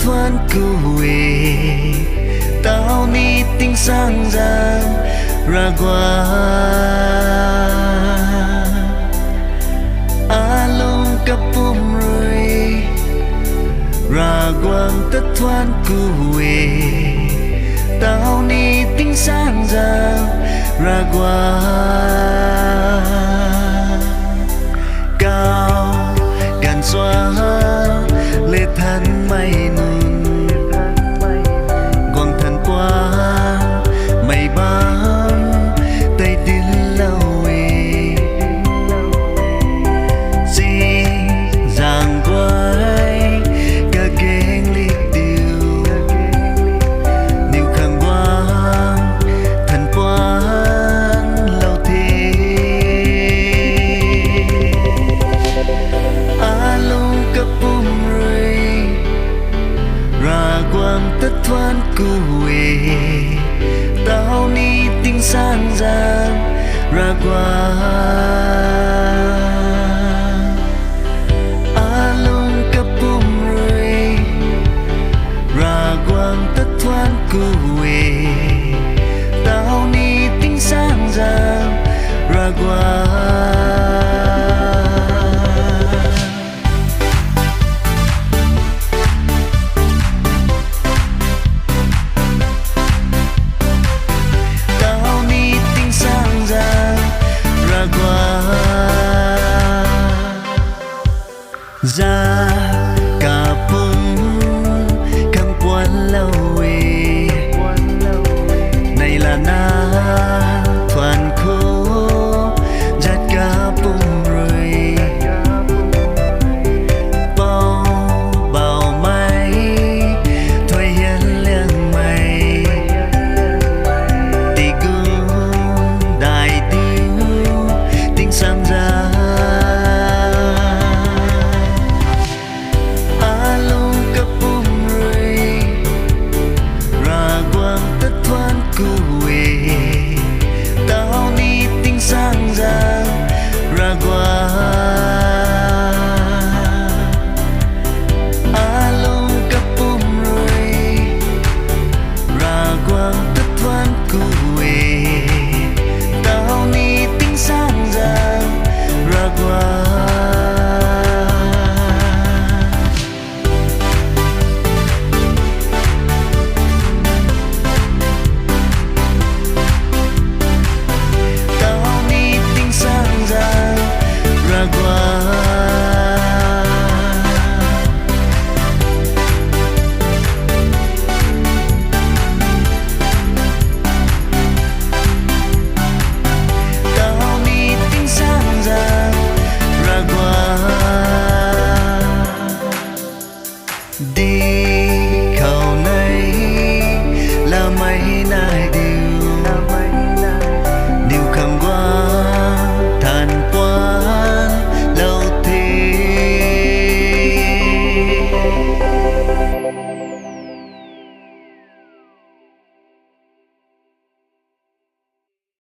thoan kuwe tao ni ting sang giang ragwa along kapum rui ragwang tất thoan kuwe tao ni ting sang giang ragwa cao gan xóa lệ than mây nùng quang thần qua mây bám tay tin lâu gì giang quay cả kênh liệt điều điều khang quang thần quán lâu thế alung kapum rui ra quang tất thoan kuwe tao ni ting sang giang ra quang alung kapum rui ra quang tất thoan kuwe tao ni ting sang giang ra quang ra kapung khang quan lâu này là na thoàn khô giặt kapung rồi bao bao mai thôi hiền liang mày tì cung đại tiêu tiếng sang ra tao ni ting sang giang ra qua along kapum rui ra quang tất thoan kuwe tao ni ting sang giang ra qua đi